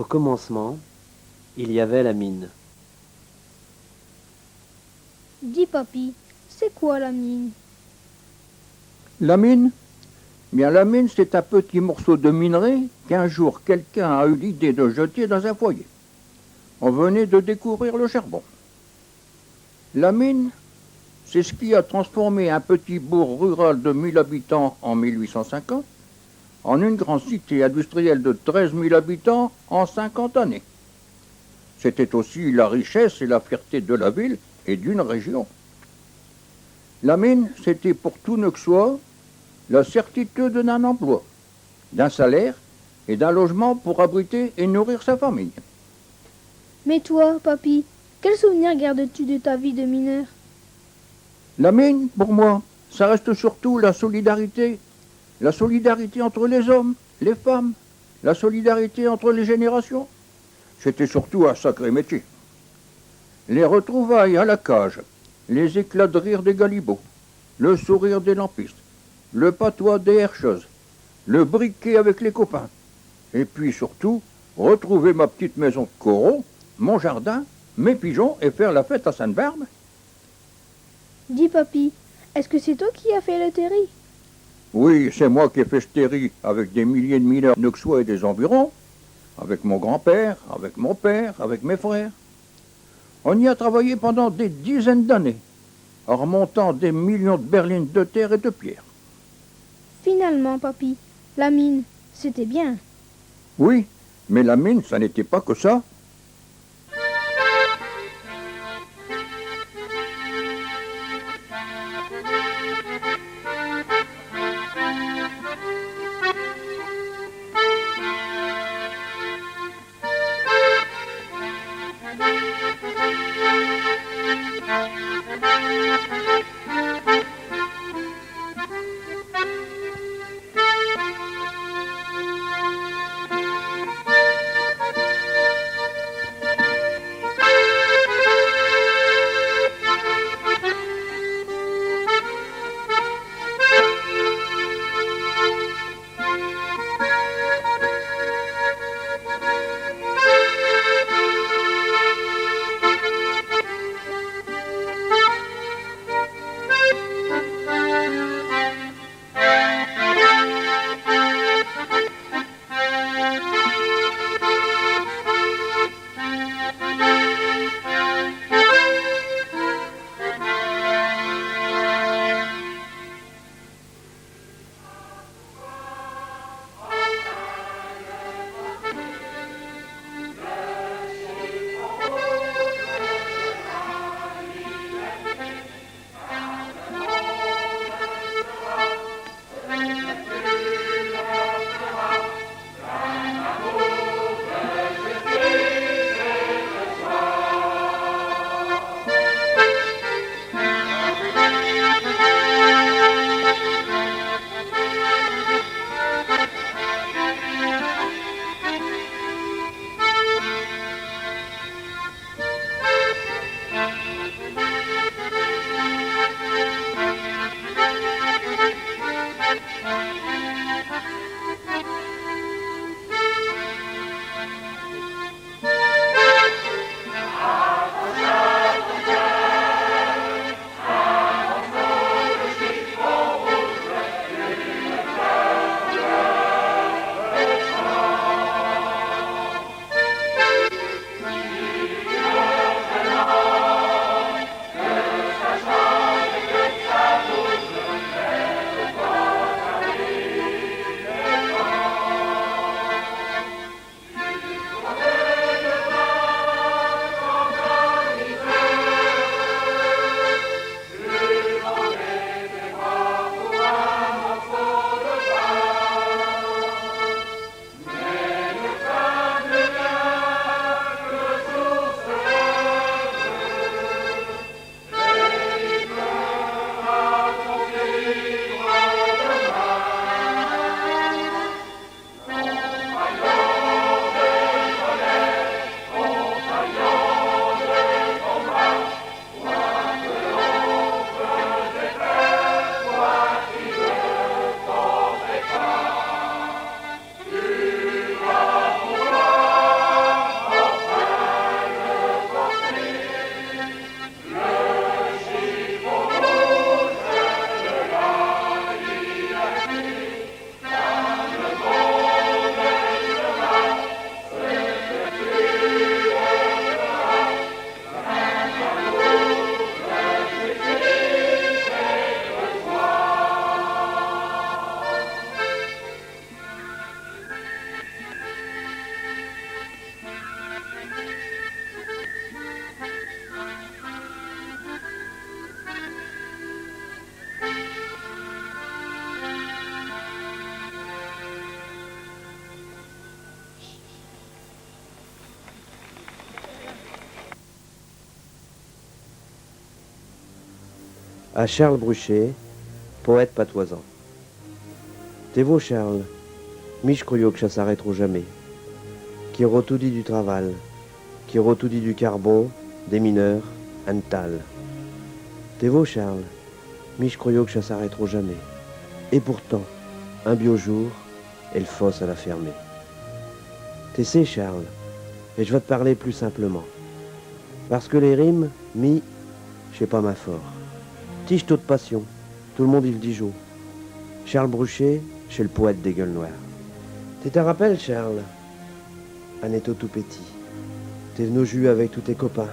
Au commencement, il y avait la mine. Dis papy, c'est quoi la mine? La mine? Bien, la mine, c'est un petit morceau de minerai qu'un jour quelqu'un a eu l'idée de jeter dans un foyer. On venait de découvrir le charbon. La mine, c'est ce qui a transformé un petit bourg rural de 1000 habitants en 1850 en une grande cité industrielle de 13 000 habitants en 50 années. C'était aussi la richesse et la fierté de la ville et d'une région. La mine, c'était pour tout Neuxois la certitude d'un emploi, d'un salaire et d'un logement pour abriter et nourrir sa famille. Mais toi, papy, quel souvenir gardes-tu de ta vie de mineur? La mine, pour moi, ça reste surtout la solidarité entre les hommes, les femmes, la solidarité entre les générations. C'était surtout un sacré métier. Les retrouvailles à la cage, les éclats de rire des galibots, le sourire des lampistes, le patois des herscheuses, le briquet avec les copains, et puis surtout, retrouver ma petite maison de coraux, mon jardin, mes pigeons et faire la fête à Sainte-Barbe. Dis papy, est-ce que c'est toi qui as fait le terri? Oui, c'est moi qui ai fait ce terri avec des milliers de mineurs neuxois et des environs, avec mon grand-père, avec mon père, avec mes frères. On y a travaillé pendant des dizaines d'années, en remontant des millions de berlines de terre et de pierre. Finalement, papy, la mine, c'était bien. Oui, mais la mine, ça n'était pas que ça. À Charles Bruchet, poète patoisant. T'es beau, Charles, mich croyais que ça s'arrêtera jamais. Qui aura tout dit du travail, qui aura tout dit du carbone, des mineurs, un tal. T'es beau, Charles, mich croyais que ça s'arrêtera jamais. Et pourtant, un beau jour, elle fosse à la fermer. T'es sais, Charles, et je vais te parler plus simplement. Parce que les rimes, je sais pas ma fort. Tige tôt de passion, tout le monde il dit jour. Charles Bruchet, chez le poète des gueules noires. Tu te rappelles, Charles? Un étau tout petit. T'es venu jouer avec tous tes copains.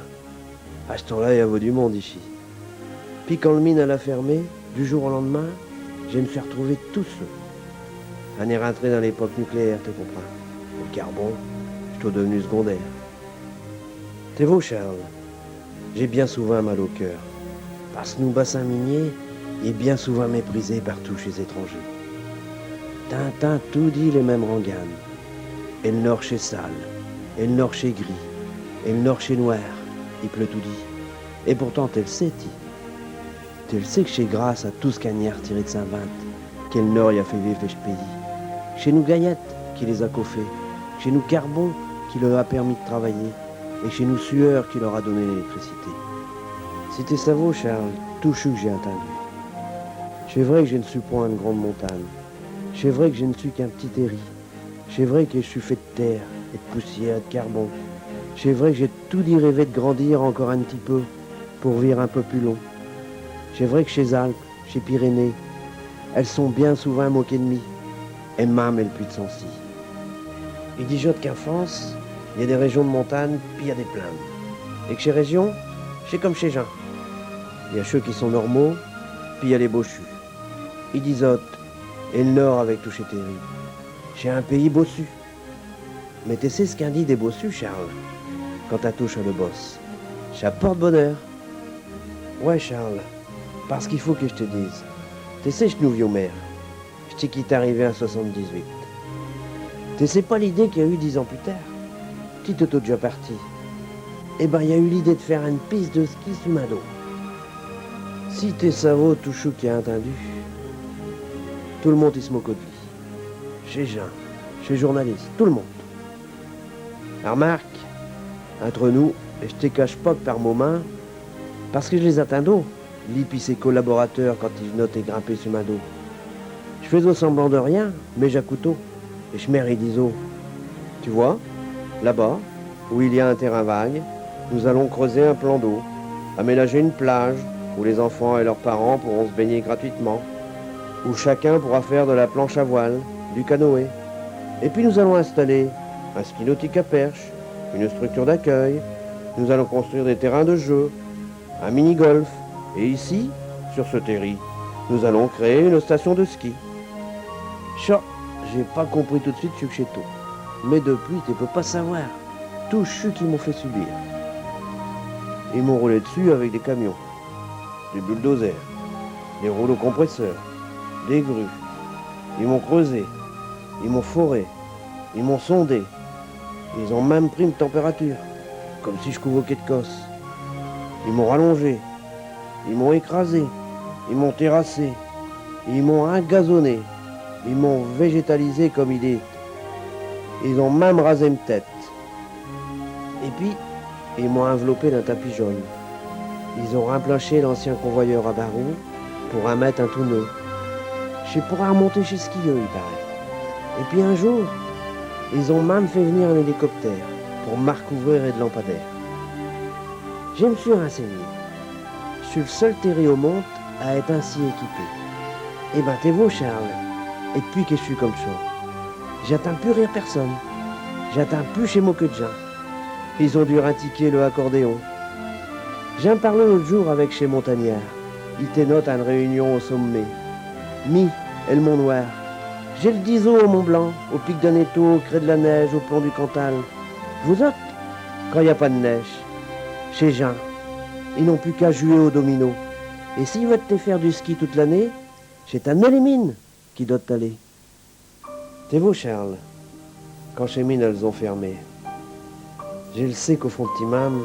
À ce temps-là, il y avait du monde ici. Puis quand le mine elle a fermé, du jour au lendemain, je me suis retrouvé tout seul. On est rentré dans l'époque nucléaire, tu comprends? Le carbone, je suis devenu secondaire. T'es beau, Charles. J'ai bien souvent mal au cœur. Parce que nous, bassins miniers, est bien souvent méprisé par tous chez étrangers. Tintin tout dit les mêmes renganes. Et le nord chez sale, et le nord chez gris, et le nord chez noir, il pleut tout dit. Et pourtant, t'es le sais, t'es le sais que chez Grasse à tous cagnards tirés de Saint-Vint, quel nord y a fait vivre les pays. Chez nous Gaillette, qui les a coffés. Chez nous Carbon, qui leur a permis de travailler. Et chez nous Sueur, qui leur a donné l'électricité. Si t'es savot, Charles, tout chou que j'ai entendu. C'est vrai que je ne suis point une grande montagne. C'est vrai que je ne suis qu'un petit terri. C'est vrai que je suis fait de terre et de poussière et de carbone. C'est vrai que j'ai tout dit rêver de grandir encore un petit peu pour vivre un peu plus long. C'est vrai que chez Alpes, chez Pyrénées, elles sont bien souvent moquées de m'y. Et même elles puissent de Sancy. Il dit jotte qu'en France, il y a des régions de montagne, puis il y a des plaines. Et que chez régions, c'est comme chez Jean. Il y a ceux qui sont normaux, puis il y a les bochus. Il dit Zot, et le nord avec tout chez Terry. J'ai un pays bossu. Mais tu sais ce qu'un dit des bossus, Charles, quand t'as touche à le boss. Ça porte bonheur. Ouais, Charles, parce qu'il faut que je te dise. Tu sais, je nous vieux mère. Je t'ai quitté arrivé à 78. Tu sais pas l'idée qu'il y a eu 10 ans plus tard. Petit auto déjà parti. Eh ben, il y a eu l'idée de faire une piste de ski sous ma dos. Si t'es savot tout chou qui a entendu, tout le monde il se moque de lui. Chez Jean, chez journaliste, tout le monde. Alors, remarque, entre nous, et je te cache pas que par moments, parce que je les attends, lui puis ses collaborateurs quand ils notent et grimper sur ma dos. Je fais au semblant de rien, mais j'ai un couteau. Et je mets d'iso. Tu vois, là-bas, où il y a un terrain vague, nous allons creuser un plan d'eau, aménager une plage, où les enfants et leurs parents pourront se baigner gratuitement, où chacun pourra faire de la planche à voile, du canoë. Et puis nous allons installer un ski nautique à perche, une structure d'accueil, nous allons construire des terrains de jeu, un mini-golf, et ici, sur ce terri, nous allons créer une station de ski. Ça, j'ai pas compris tout de suite chez tout. Mais depuis, tu peux pas savoir. Tout chut qu'ils m'ont fait subir. Ils m'ont roulé dessus avec des camions, des bulldozers, des rouleaux compresseurs, des grues. Ils m'ont creusé, ils m'ont foré, ils m'ont sondé. Ils ont même pris une température, comme si je convoquais de cosse. Ils m'ont rallongé, ils m'ont écrasé, ils m'ont terrassé, ils m'ont engazonné, ils m'ont végétalisé comme il est. Ils ont même rasé ma tête. Et puis, ils m'ont enveloppé d'un tapis jaune. Ils ont remplacé l'ancien convoyeur à barreaux pour en mettre un tout neuf. Je pourrais remonter chez Skieux, il paraît. Et puis un jour, ils ont même fait venir un hélicoptère pour me recouvrir et de lampadaires. Je me suis renseigné. Je suis le seul terri au monde à être ainsi équipé. Eh ben, t'es beau, Charles. Et depuis que je suis comme ça, j'attends plus rire personne. J'attends plus chez moi que de gens. Ils ont dû ratiquer le accordéon. J'en parlais l'autre jour avec chez Montagnard. Il t'énote à une réunion au sommet. Mi et le Mont Noir. J'ai le Diso au Mont Blanc, au pic d'un étau, au cré de la neige, au plomb du Cantal. Vous autres, quand il n'y a pas de neige, chez Jean, ils n'ont plus qu'à jouer au domino. Et s'ils veulent te faire du ski toute l'année, c'est un élimine qui doit t'aller. T'es beau, Charles, quand chez mine elles ont fermé. Je le sais qu'au fond de Timam,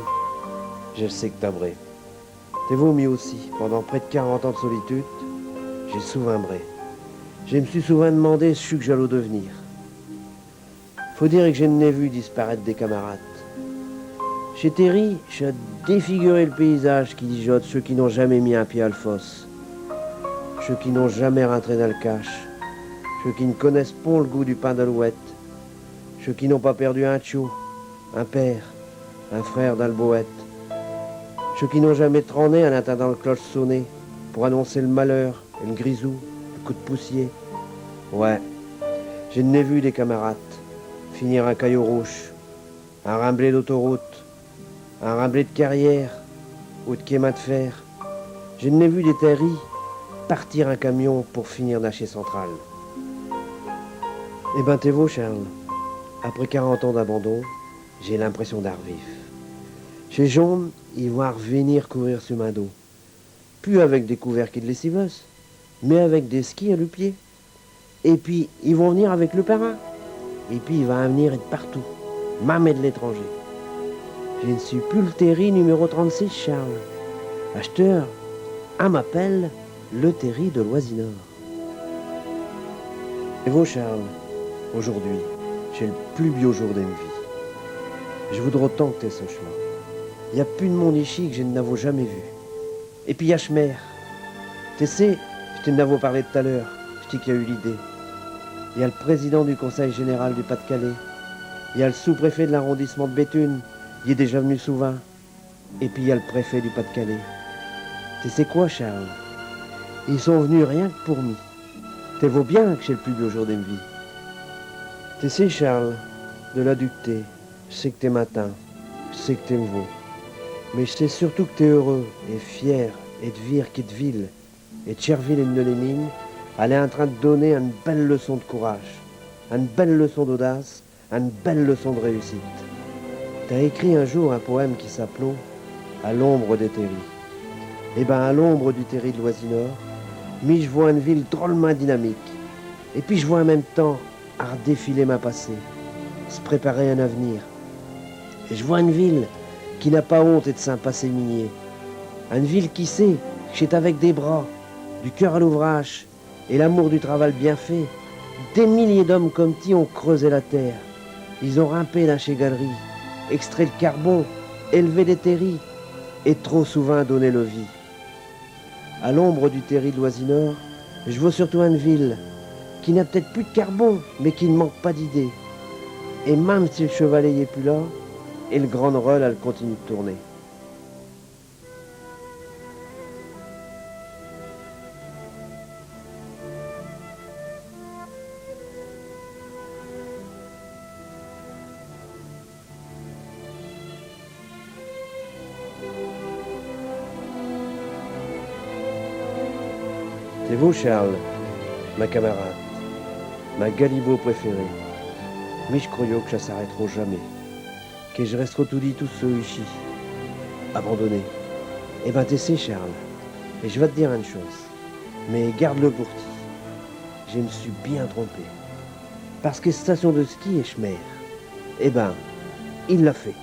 je le sais que t'as bré. T'es vomi aussi, pendant près de 40 ans de solitude, j'ai souvent bré. Je me suis souvent demandé ce que j'allais devenir. Faut dire que je n'ai vu disparaître des camarades. Chez Terry, j'ai défiguré le paysage qui dijote ceux qui n'ont jamais mis un pied à le fosse, ceux qui n'ont jamais rentré dans le cache, ceux qui ne connaissent pas le goût du pain d'alouette, ceux qui n'ont pas perdu un tchou, un père, un frère d'alboët, ceux qui n'ont jamais trôné en attendant le cloche sonner pour annoncer le malheur et le grisou, le coup de poussier. Ouais, je n'ai vu des camarades finir un caillou rouge, un remblai d'autoroute, un remblai de carrière ou de quéma de fer. Je n'ai vu des terris partir un camion pour finir d'Haché Central. Eh ben t'es beau, Charles. Après 40 ans d'abandon, j'ai l'impression d'art vif. Chez Jaune, ils vont revenir courir sur ma dos. Plus avec des couvercles et de lessiveuses, mais avec des skis à le pied. Et puis, ils vont venir avec le parrain. Et puis, il va venir de partout, même de l'étranger. Je ne suis plus le Terry numéro 36, Charles. Acheteur, on m'appelle le Terry de Loisinor. Et vous, Charles, aujourd'hui, j'ai le plus beau jour de ma vie. Je voudrais autant que t'es ce chemin. Il n'y a plus de monde ici que je n'avais jamais vu. Et puis il y a Schmer. Tu sais, je t'en avais parlé tout à l'heure, je dis qu'il y a eu l'idée. Il y a le président du conseil général du Pas-de-Calais. Il y a le sous-préfet de l'arrondissement de Béthune, il est déjà venu souvent. Et puis il y a le préfet du Pas-de-Calais. Tu sais quoi, Charles? Ils sont venus rien que pour moi. Tu vois bien que j'ai le plus beau jour de ma vie. Tu sais, Charles, de la ducté, je sais que t'es matin, je sais que t'es nouveau. Mais je sais surtout que t'es heureux et fier et de vire qui te ville et de Cherville et de Nelémine, elle est en train de donner une belle leçon de courage, une belle leçon d'audace, une belle leçon de réussite. T'as écrit un jour un poème qui s'appelait « À l'ombre des terris ». Eh ben, à l'ombre du terri de Loisinor, je vois une ville drôlement dynamique. Et puis je vois en même temps à redéfiler ma passé, se préparer un avenir. Et je vois une ville qui n'a pas honte et de saint passé minier. Une ville qui sait que c'est avec des bras, du cœur à l'ouvrage et l'amour du travail bien fait. Des milliers d'hommes comme ti ont creusé la terre. Ils ont rimpé dans chez galeries, extrait le carbone, élevé des terris et trop souvent donné le vie. À l'ombre du terri de Loisinor, je vois surtout une ville qui n'a peut-être plus de carbone, mais qui ne manque pas d'idées. Et même si le chevalet n'est plus là, et le grand rôle, elle continue de tourner. C'est vous, Charles, ma camarade, ma galibot préférée. Mais je croyais que ça s'arrêtera jamais, que je resterai tout dit tout seul ici, abandonné. Eh ben, tu sais, Charles, et je vais te dire une chose, mais garde-le pour ti. Je me suis bien trompé. Parce que station de ski est Schmer. Eh ben, il l'a fait.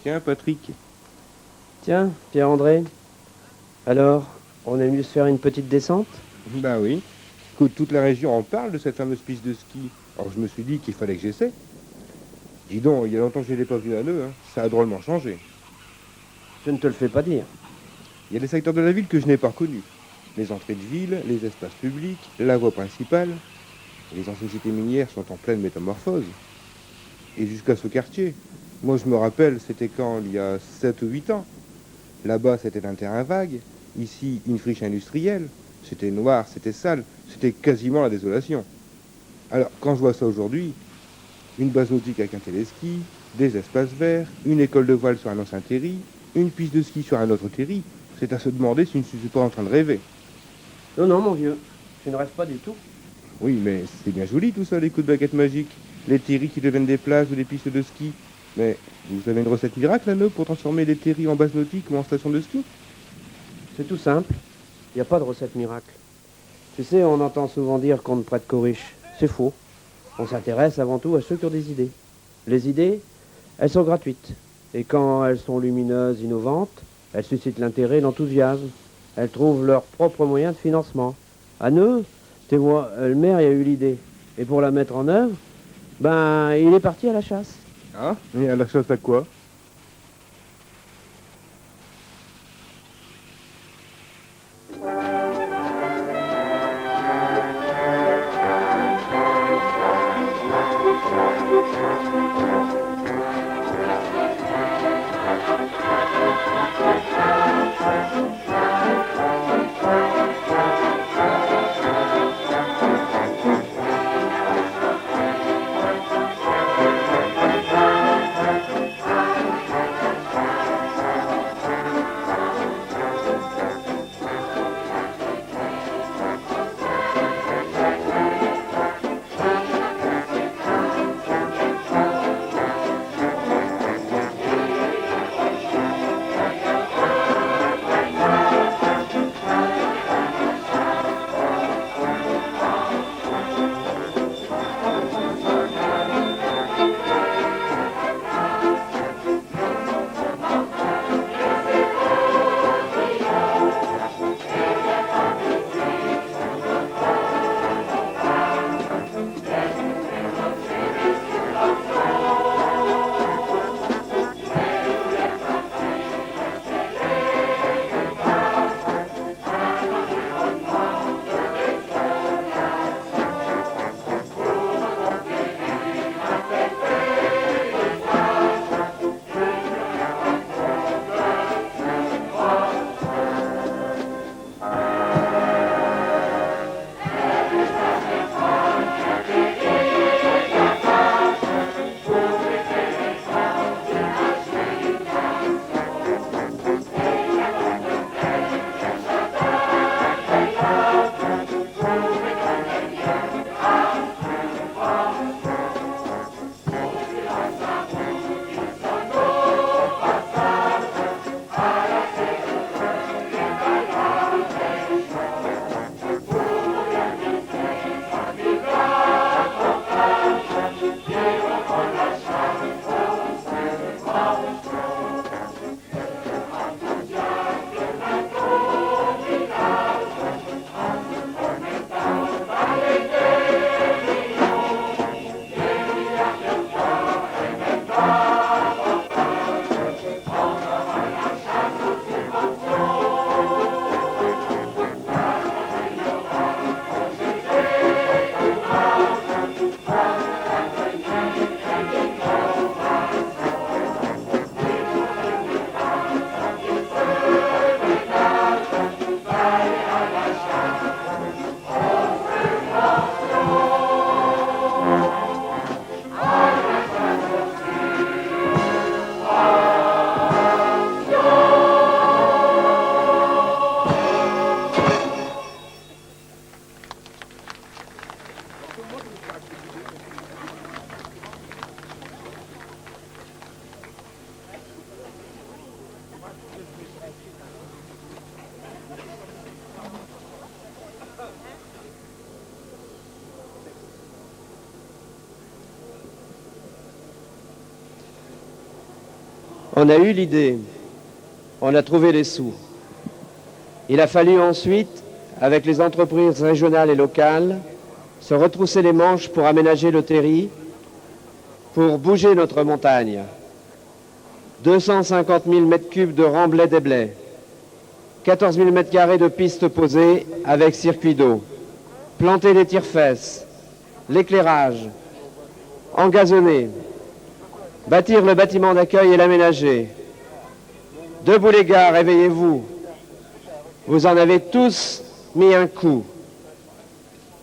Tiens, Patrick. Tiens, Pierre-André. Alors, on est venu se faire une petite descente? Bah oui. Écoute, toute la région en parle de cette fameuse piste de ski. Alors je me suis dit qu'il fallait que j'essaie. Dis donc, il y a longtemps que je ne l'ai pas vu à Neu, hein. Ça a drôlement changé. Je ne te le fais pas dire. Il y a des secteurs de la ville que je n'ai pas reconnus. Les entrées de ville, les espaces publics, la voie principale. Les anciennes cités minières sont en pleine métamorphose. Et jusqu'à ce quartier. Moi, je me rappelle, c'était quand, il y a 7 ou 8 ans. Là-bas, c'était un terrain vague. Ici, une friche industrielle. C'était noir, c'était sale. C'était quasiment la désolation. Alors, quand je vois ça aujourd'hui, une base nautique avec un téléski, des espaces verts, une école de voile sur un ancien terri, une piste de ski sur un autre terri, c'est à se demander si je ne suis pas en train de rêver. Non, non, mon vieux. Tu ne rêves pas du tout. Oui, mais c'est bien joli tout ça, les coups de baguette magique. Les terris qui deviennent des plages ou des pistes de ski. Mais vous avez une recette miracle, là, pour transformer les terris en base nautique ou en station de ski? C'est tout simple. Il n'y a pas de recette miracle. Tu sais, on entend souvent dire qu'on ne prête qu'aux riches. C'est faux. On s'intéresse avant tout à ceux qui ont des idées. Les idées, elles sont gratuites. Et quand elles sont lumineuses, innovantes, elles suscitent l'intérêt et l'enthousiasme. Elles trouvent leurs propres moyens de financement. À Neu, tu vois, le maire y a eu l'idée. Et pour la mettre en œuvre, ben, il est parti à la chasse. Ah, et à la chasse à quoi? On a eu l'idée, on a trouvé les sous. Il a fallu ensuite, avec les entreprises régionales et locales, se retrousser les manches pour aménager le terri, pour bouger notre montagne. 250 000 mètres cubes de remblais des blés, 14 000 mètres carrés de pistes posées avec circuit d'eau, planter les tire-fesses, l'éclairage, engazonner, bâtir le bâtiment d'accueil et l'aménager. Debout les gars, réveillez-vous. Vous en avez tous mis un coup.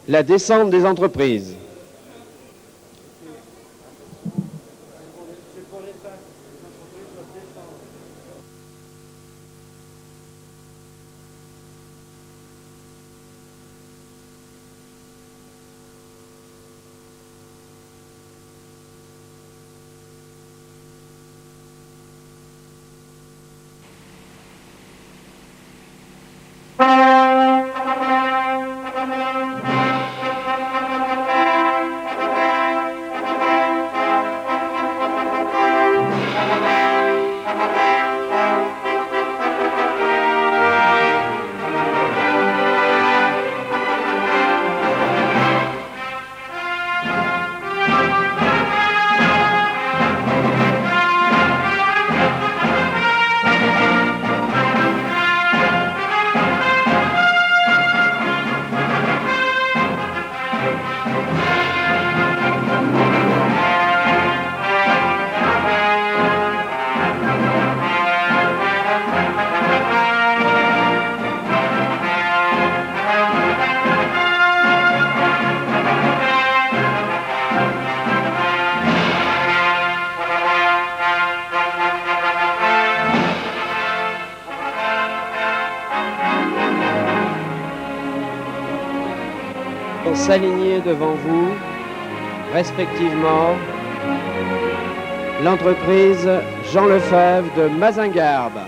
La descente des entreprises. S'aligner devant vous, respectivement, l'entreprise Jean Lefebvre de Mazingarbe.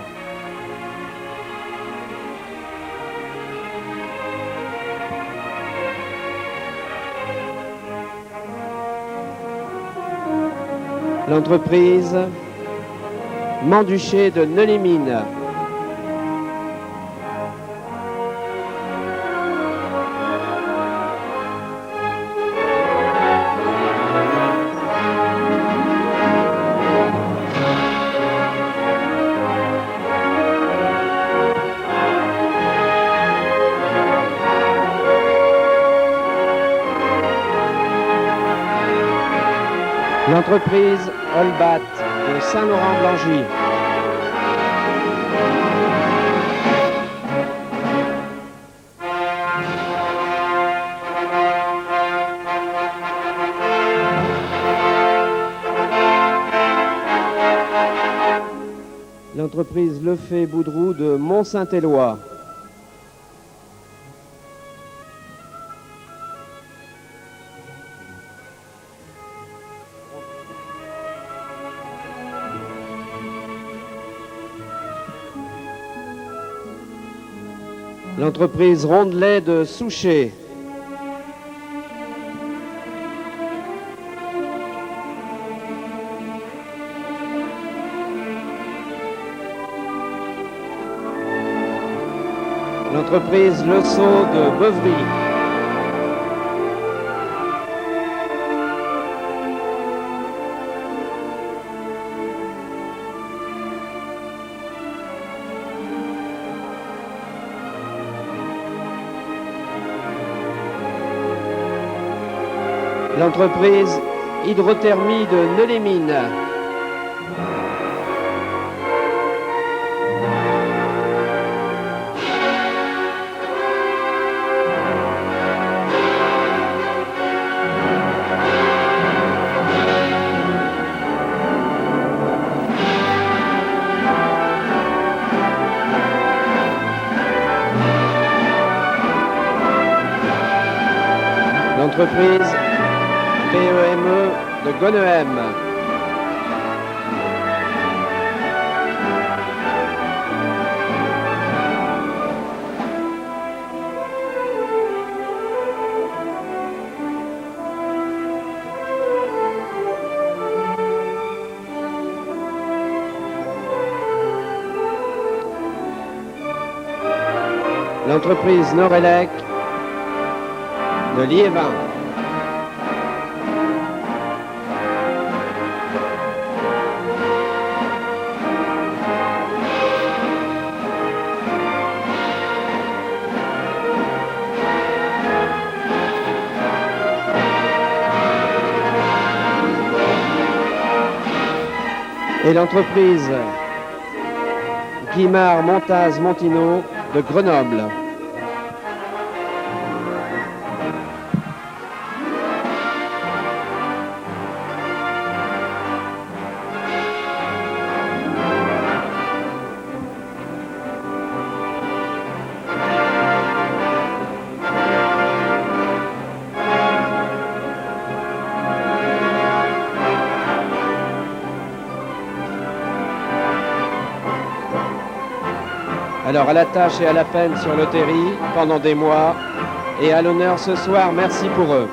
L'entreprise Manduché de Neulémine. L'entreprise Holbat de Saint-Laurent-Blangy. L'entreprise Lefebvre-Boudroux de Mont-Saint-Éloi. L'entreprise Rondelet de Souchet. L'entreprise Le Sceau de Beuvry. L'entreprise Hydrothermie de Neulémine. L'entreprise PEME de Gonehem. l'entreprise Norelec de Liévin. Et l'entreprise Guimard Montaz Montino de Grenoble. Alors à la tâche et à la peine sur le terri pendant des mois et à l'honneur ce soir, merci pour eux.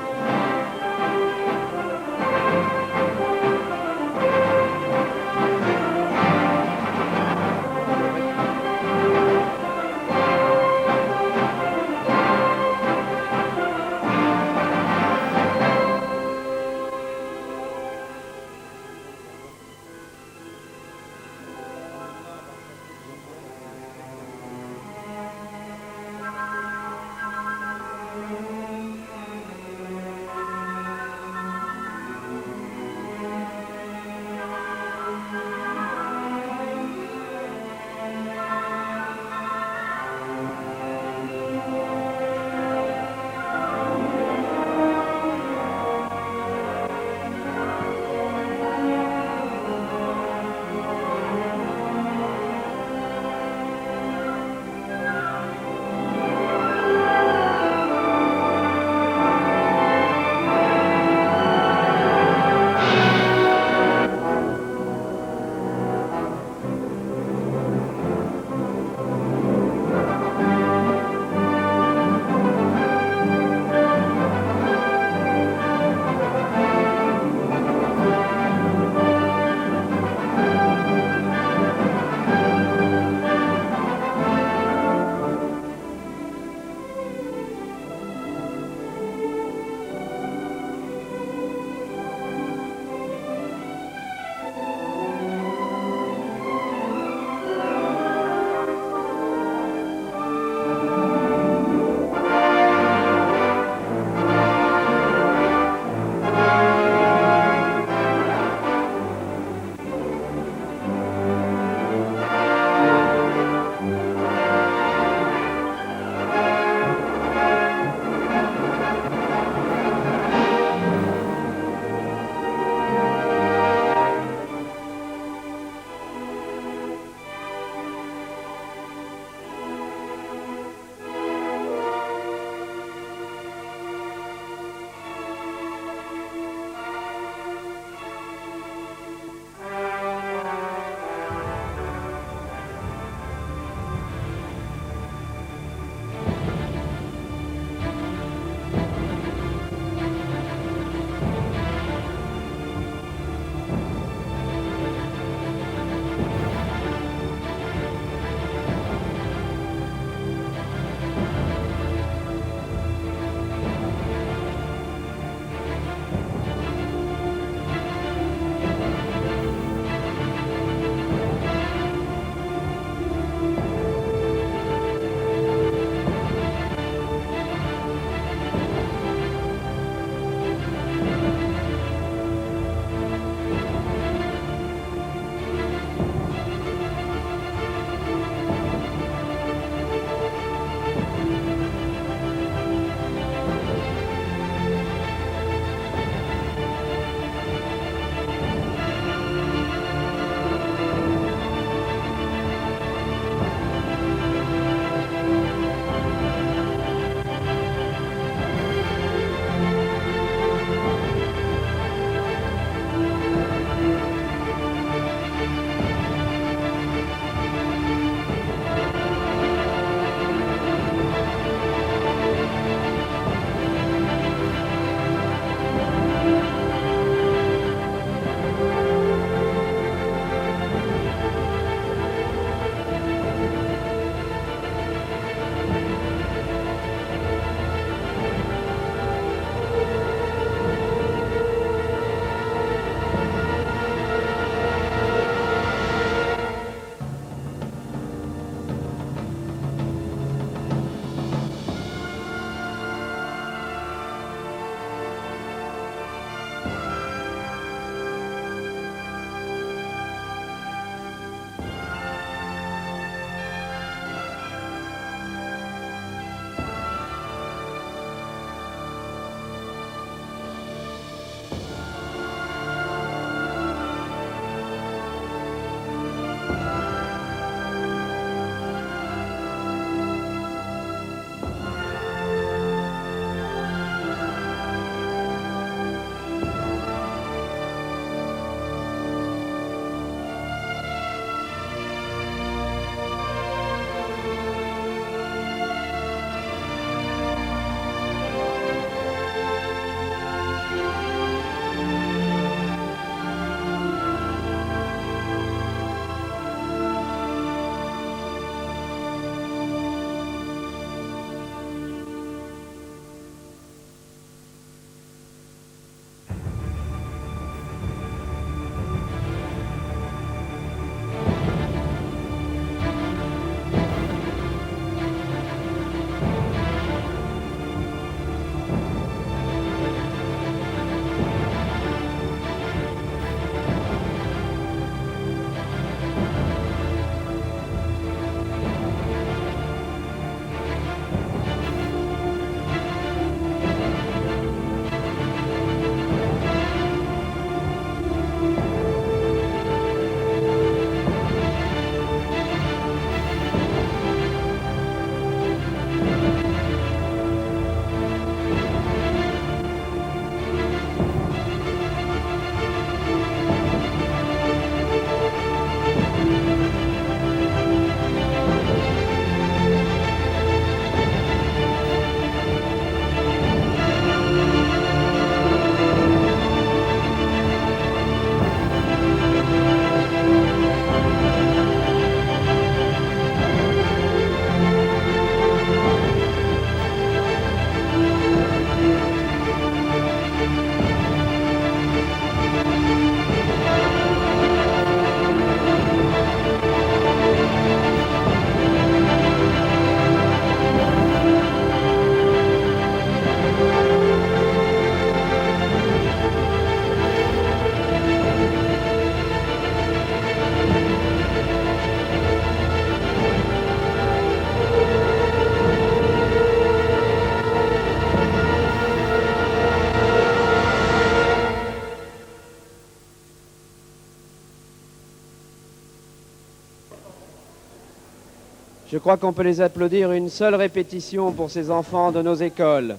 Je crois qu'on peut les applaudir une seule répétition pour ces enfants de nos écoles.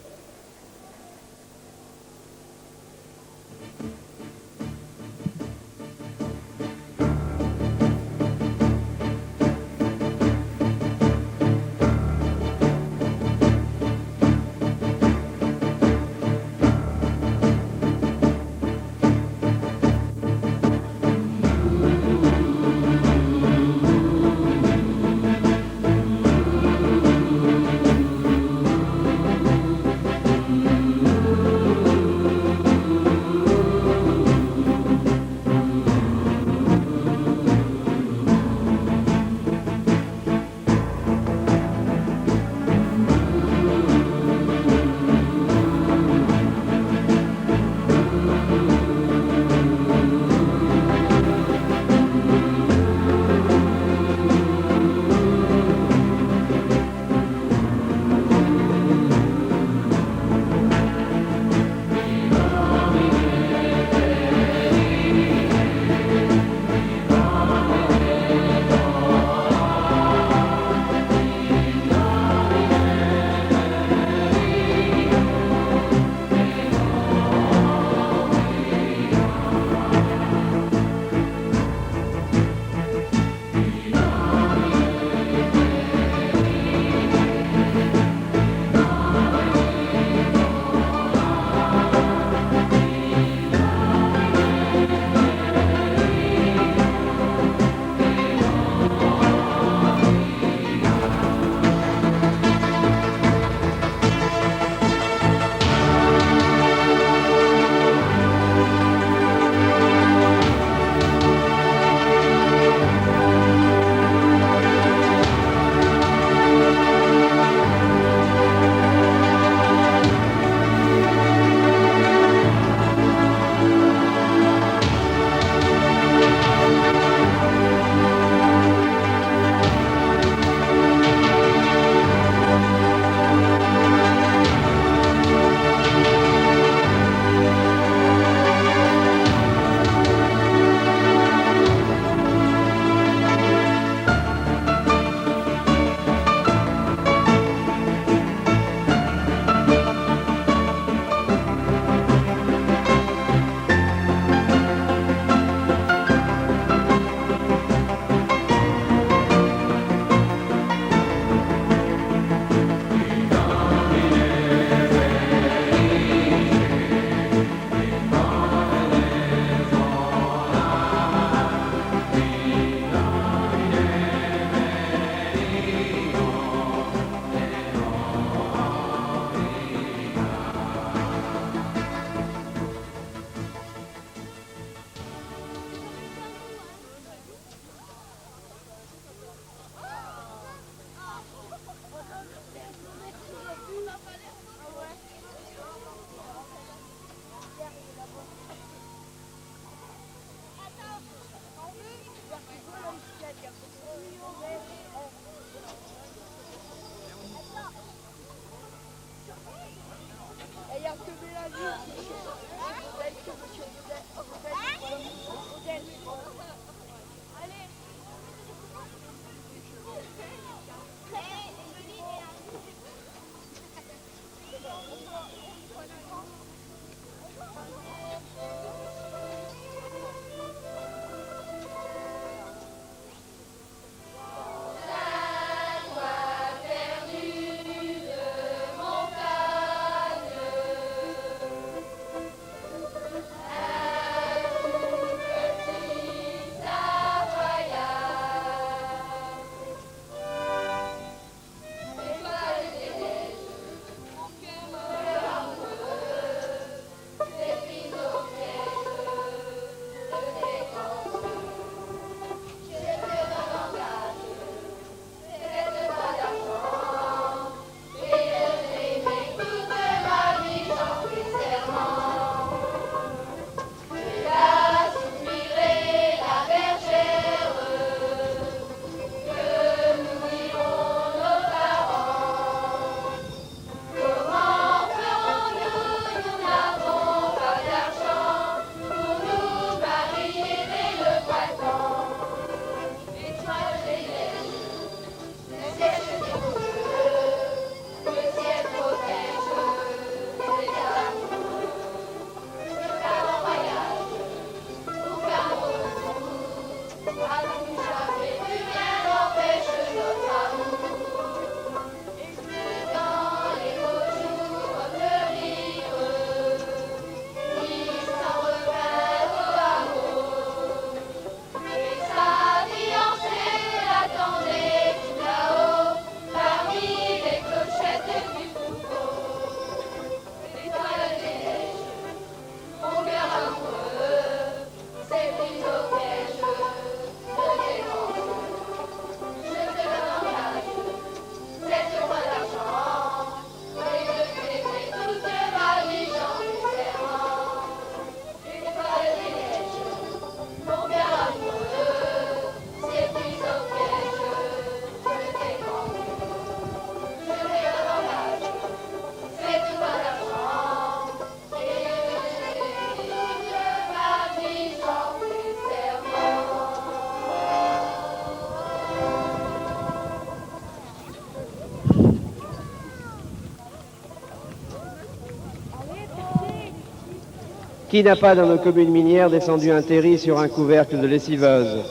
Qui n'a pas dans nos communes minières descendu un terri sur un couvercle de lessiveuse?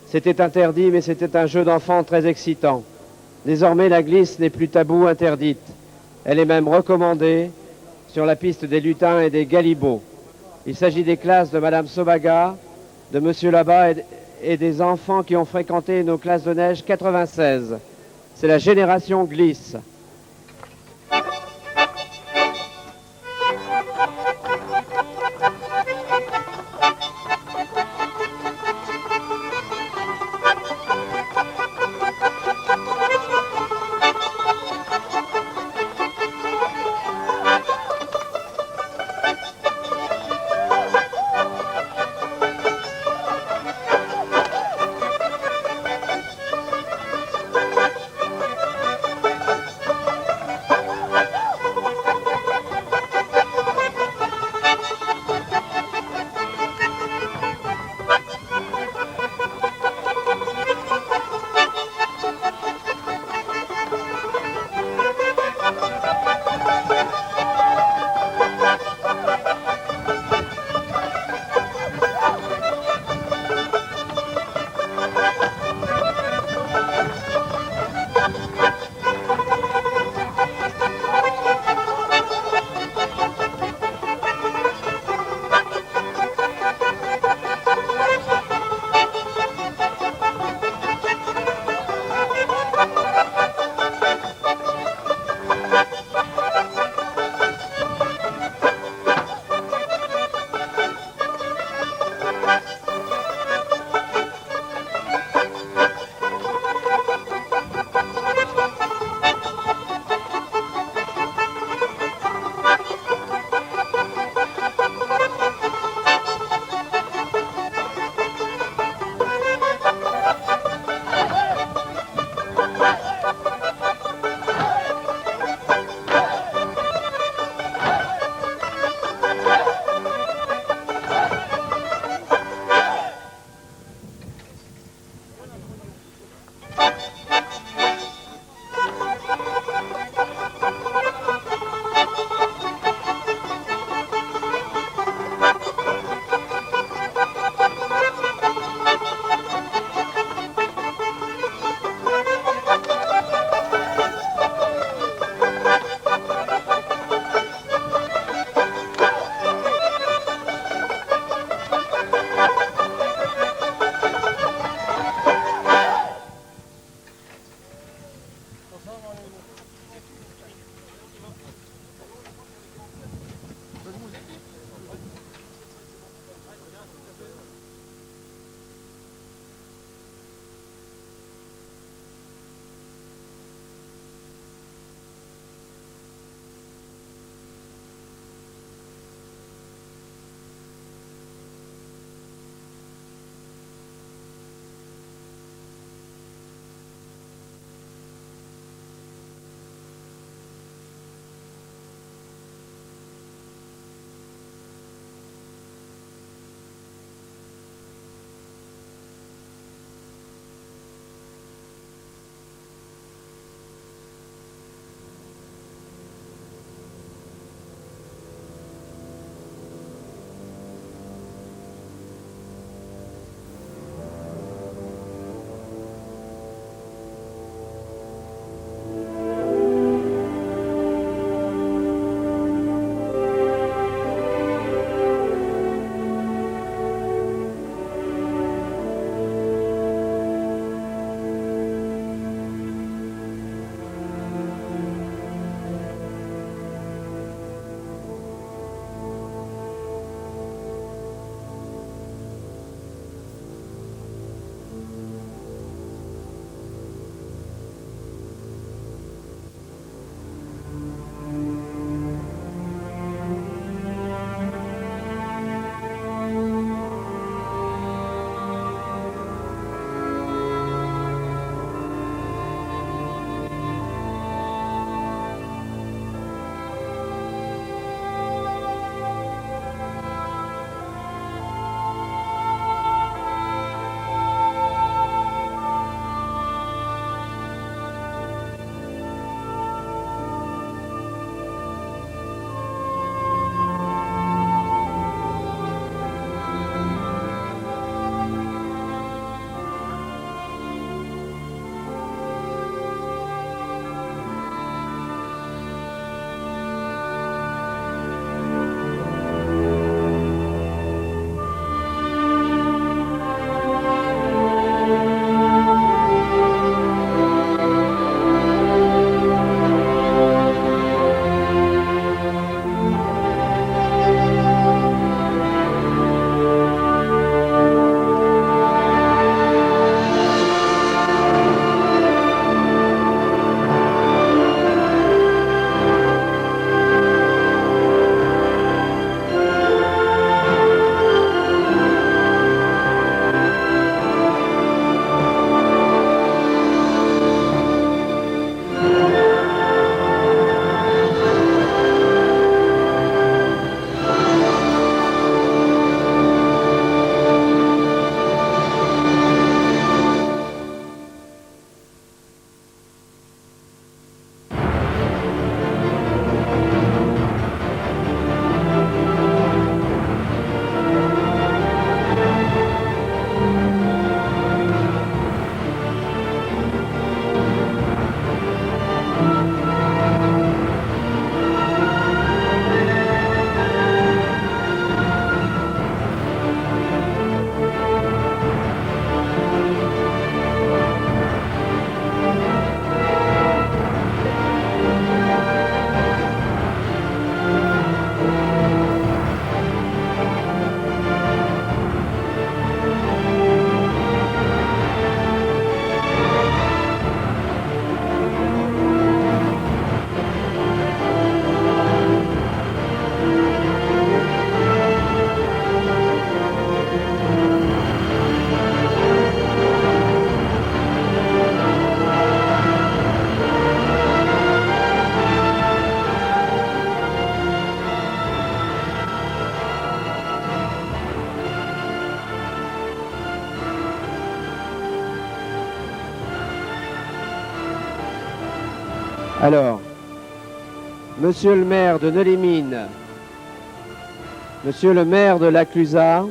C'était interdit, mais c'était un jeu d'enfant très excitant. Désormais, la glisse n'est plus tabou, interdite. Elle est même recommandée sur la piste des lutins et des galibots. Il s'agit des classes de Madame Sobaga, de Monsieur Labat et des enfants qui ont fréquenté nos classes de neige 96. C'est la génération glisse. Alors, monsieur le maire de Neulémine, monsieur le maire de La Clusaz,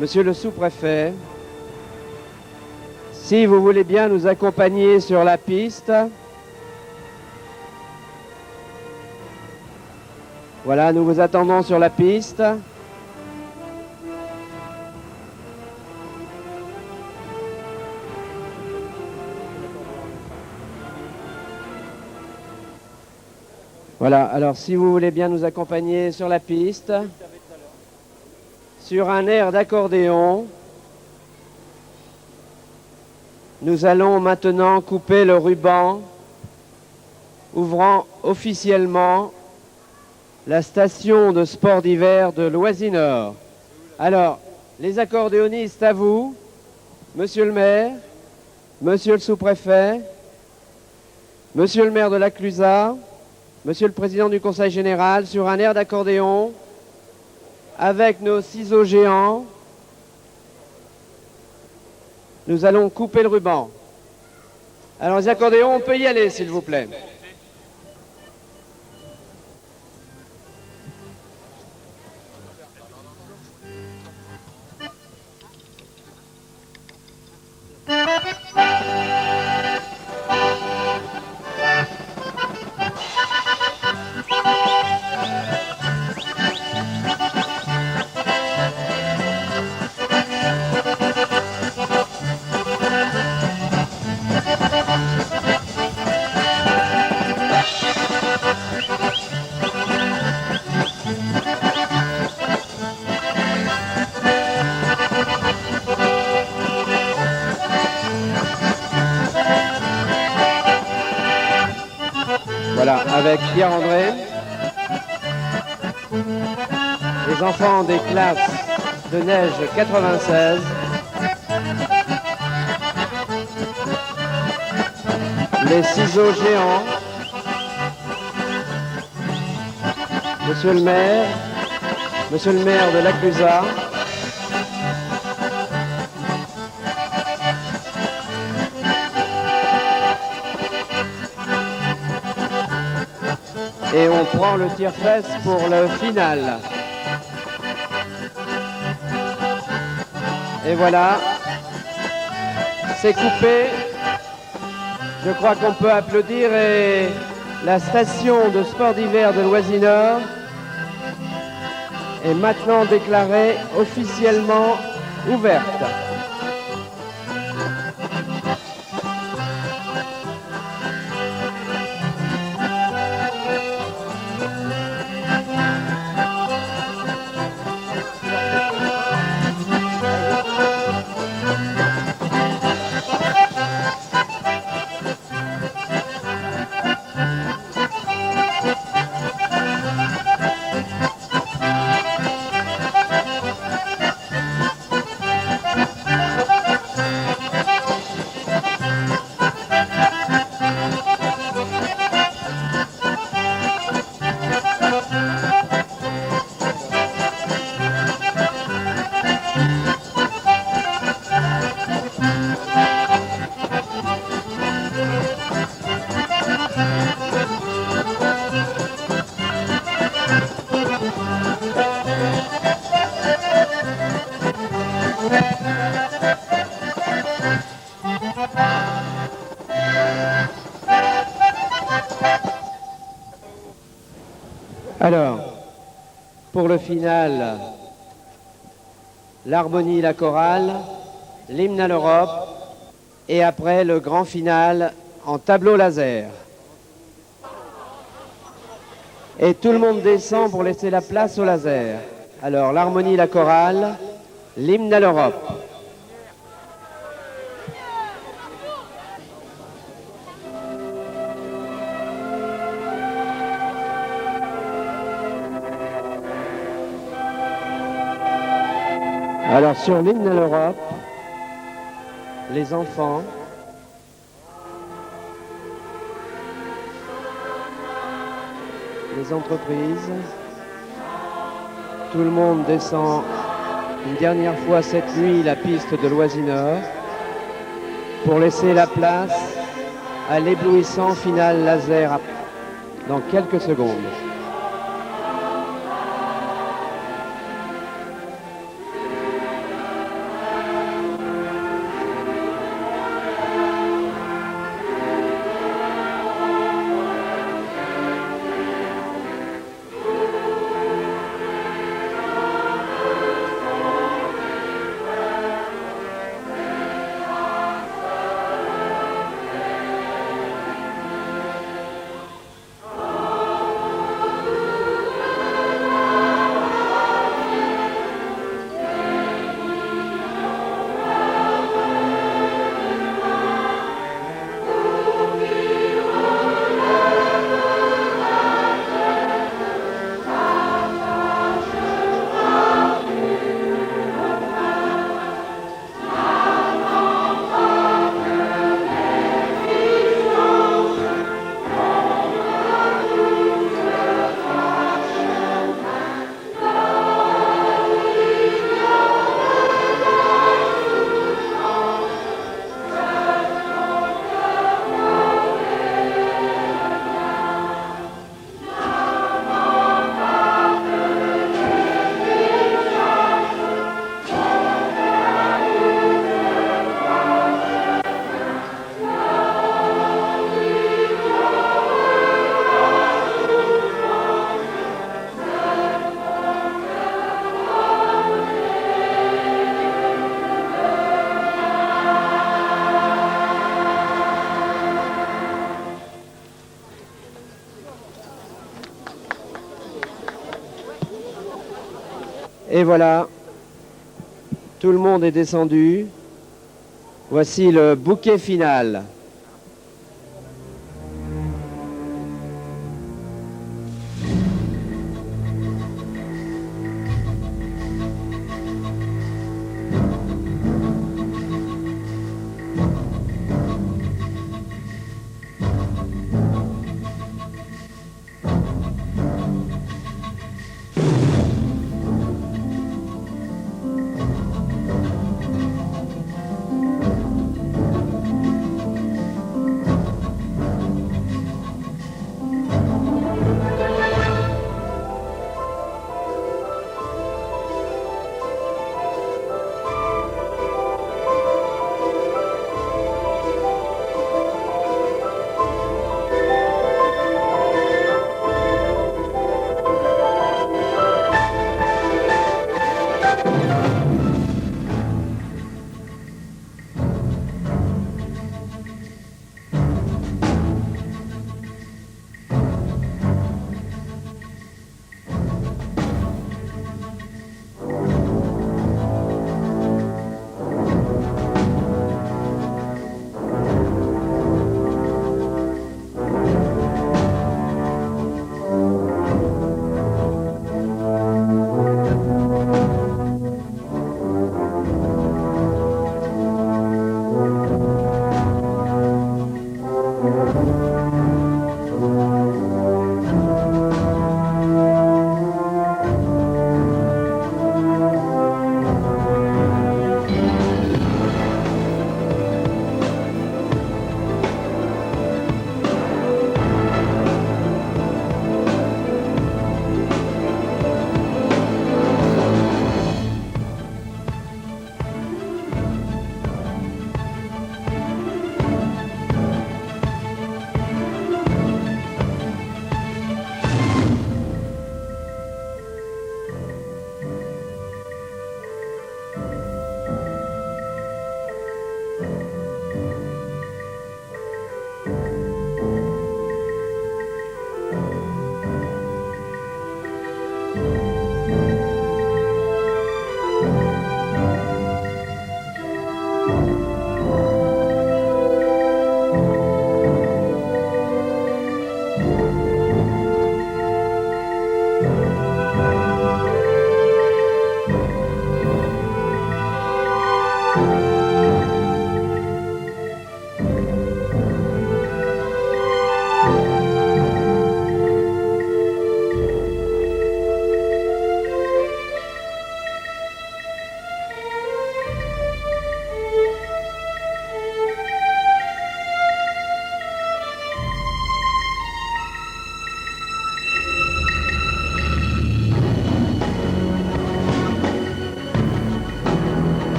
monsieur le sous-préfet, si vous voulez bien nous accompagner sur la piste. Voilà, nous vous attendons sur la piste. Voilà, alors si vous voulez bien nous accompagner sur la piste, sur un air d'accordéon, nous allons maintenant couper le ruban, ouvrant officiellement la station de sport d'hiver de Loisy-Nord. Alors, les accordéonistes, à vous, monsieur le maire, monsieur le sous-préfet, monsieur le maire de La Clusaz, monsieur le président du conseil général, sur un air d'accordéon, avec nos ciseaux géants, nous allons couper le ruban. Alors, les accordéons, on peut y aller, s'il vous plaît. Voilà, avec Pierre-André, les enfants des classes de neige 96, les ciseaux géants, monsieur le maire de La Clusaz, et on prend le tire-fesse pour le final. Et voilà, c'est coupé. Je crois qu'on peut applaudir et la station de sport d'hiver de Loisy-Nord est maintenant déclarée officiellement ouverte. Alors, pour le final, l'harmonie, la chorale, l'hymne à l'Europe, et après le grand final en tableau laser. Et tout le monde descend pour laisser la place au laser. Alors, l'harmonie, la chorale, l'hymne à l'Europe. Alors sur l'hymne à l'Europe, les enfants les entreprises, tout le monde descend une dernière fois cette nuit la piste de Loisy-Nord. pour laisser la place à l'éblouissant final laser dans quelques secondes. Et voilà, tout le monde est descendu. Voici le bouquet final.